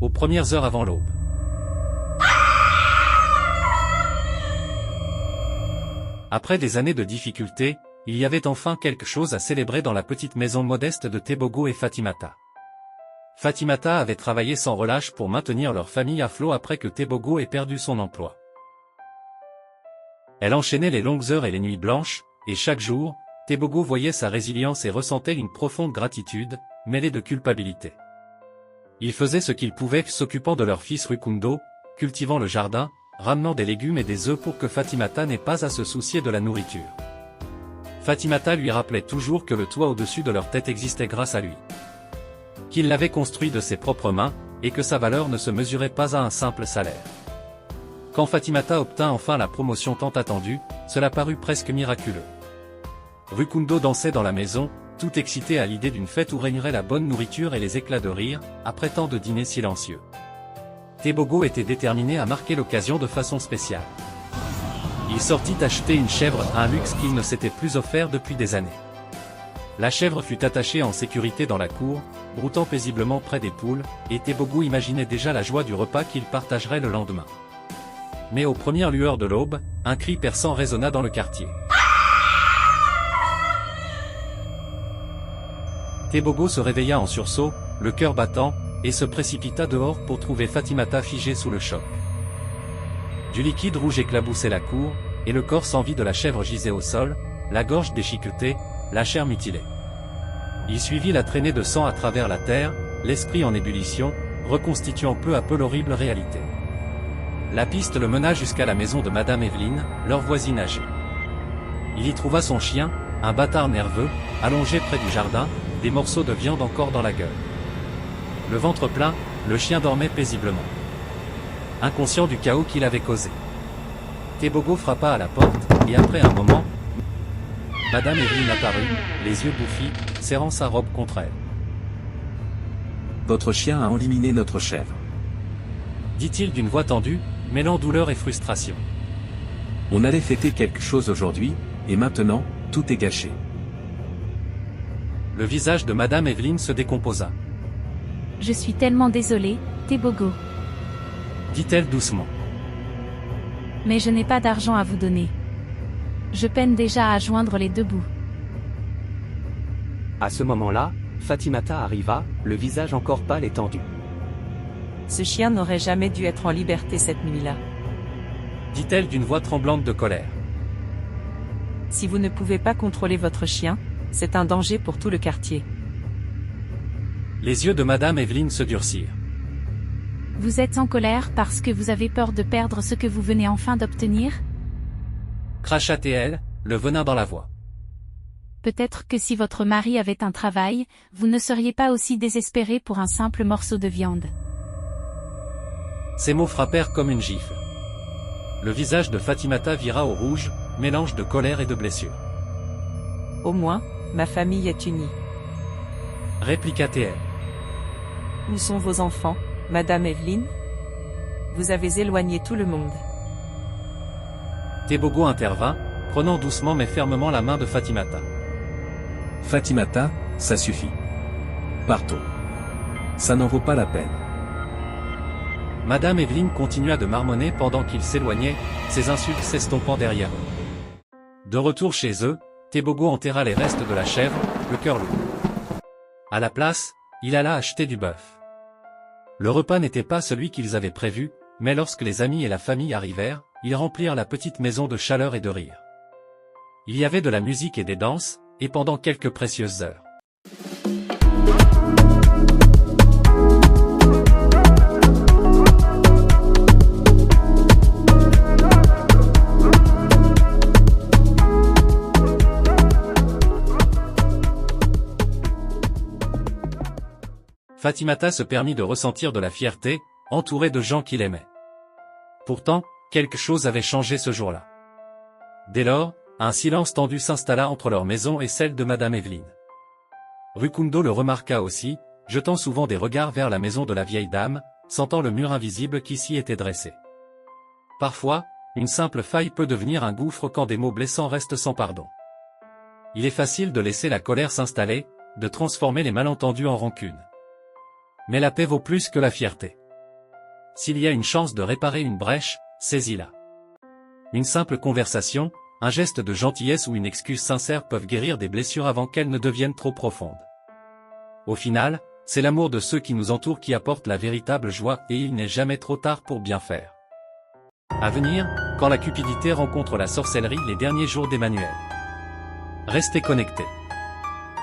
aux premières heures avant l'aube. Après des années de difficultés, il y avait enfin quelque chose à célébrer dans la petite maison modeste de Tebogo et Fatimata. Fatimata avait travaillé sans relâche pour maintenir leur famille à flot après que Tebogo ait perdu son emploi. Elle enchaînait les longues heures et les nuits blanches, et chaque jour, Tebogo voyait sa résilience et ressentait une profonde gratitude, mêlée de culpabilité. Ils faisaient ce qu'ils pouvaient, s'occupant de leur fils Rukundo, cultivant le jardin, ramenant des légumes et des œufs pour que Fatimata n'ait pas à se soucier de la nourriture. Fatimata lui rappelait toujours que le toit au-dessus de leur tête existait grâce à lui. Qu'il l'avait construit de ses propres mains, et que sa valeur ne se mesurait pas à un simple salaire. Quand Fatimata obtint enfin la promotion tant attendue, cela parut presque miraculeux. Rukundo dansait dans la maison, tout excité à l'idée d'une fête où régnerait la bonne nourriture et les éclats de rire, après tant de dîners silencieux. Tebogo était déterminé à marquer l'occasion de façon spéciale. Il sortit acheter une chèvre, un luxe qu'il ne s'était plus offert depuis des années. La chèvre fut attachée en sécurité dans la cour, broutant paisiblement près des poules, et Tebogo imaginait déjà la joie du repas qu'il partagerait le lendemain. Mais aux premières lueurs de l'aube, un cri perçant résonna dans le quartier. Tebogo se réveilla en sursaut, le cœur battant, et se précipita dehors pour trouver Fatimata figée sous le choc. Du liquide rouge éclaboussait la cour, et le corps sans vie de la chèvre gisait au sol, la gorge déchiquetée, la chair mutilée. Il suivit la traînée de sang à travers la terre, l'esprit en ébullition, reconstituant peu à peu l'horrible réalité. La piste le mena jusqu'à la maison de Madame Evelyne, leur voisine âgée. Il y trouva son chien, un bâtard nerveux, allongé près du jardin, des morceaux de viande encore dans la gueule. Le ventre plein, le chien dormait paisiblement, inconscient du chaos qu'il avait causé. Tebogo frappa à la porte, et après un moment, Madame Evelyne apparut, les yeux bouffis, serrant sa robe contre elle. « Votre chien a enliminé notre chèvre. » dit-il d'une voix tendue, mêlant douleur et frustration. « On allait fêter quelque chose aujourd'hui, et maintenant, tout est gâché. » Le visage de Madame Evelyne se décomposa. « Je suis tellement désolée, Tebogo. » dit-elle doucement. « Mais je n'ai pas d'argent à vous donner. Je peine déjà à joindre les deux bouts. » À ce moment-là, Fatimata arriva, le visage encore pâle et tendu. « Ce chien n'aurait jamais dû être en liberté cette nuit-là. » dit-elle d'une voix tremblante de colère. « Si vous ne pouvez pas contrôler votre chien, c'est un danger pour tout le quartier. » Les yeux de Madame Evelyne se durcirent. « Vous êtes en colère parce que vous avez peur de perdre ce que vous venez enfin d'obtenir ? » cracha-t-elle, le venin dans la voix. « Peut-être que si votre mari avait un travail, vous ne seriez pas aussi désespéré pour un simple morceau de viande. » Ces mots frappèrent comme une gifle. Le visage de Fatimata vira au rouge, mélange de colère et de blessure. « Au moins, ma famille est unie. » répliqua-t-elle. « Où sont vos enfants, Madame Evelyne ? Vous avez éloigné tout le monde. » Tebogo intervint, prenant doucement mais fermement la main de Fatimata. « Fatimata, ça suffit. Partons. Ça n'en vaut pas la peine. » Madame Evelyne continua de marmonner pendant qu'ils s'éloignaient, ses insultes s'estompant derrière eux. De retour chez eux, Tebogo enterra les restes de la chèvre, le cœur lourd. À la place, il alla acheter du bœuf. Le repas n'était pas celui qu'ils avaient prévu, mais lorsque les amis et la famille arrivèrent, ils remplirent la petite maison de chaleur et de rire. Il y avait de la musique et des danses, et pendant quelques précieuses heures. Fatimata se permit de ressentir de la fierté, entourée de gens qu'il aimait. Pourtant, quelque chose avait changé ce jour-là. Dès lors, un silence tendu s'installa entre leur maison et celle de Madame Evelyne. Rukundo le remarqua aussi, jetant souvent des regards vers la maison de la vieille dame, sentant le mur invisible qui s'y était dressé. Parfois, une simple faille peut devenir un gouffre quand des mots blessants restent sans pardon. Il est facile de laisser la colère s'installer, de transformer les malentendus en rancune. Mais la paix vaut plus que la fierté. s'il y a une chance de réparer une brèche, saisis-la. Une simple conversation, un geste de gentillesse ou une excuse sincère peuvent guérir des blessures avant qu'elles ne deviennent trop profondes. Au final, c'est l'amour de ceux qui nous entourent qui apporte la véritable joie et il n'est jamais trop tard pour bien faire. À venir, quand la cupidité rencontre la sorcellerie, les derniers jours d'Emmanuel. Restez connectés.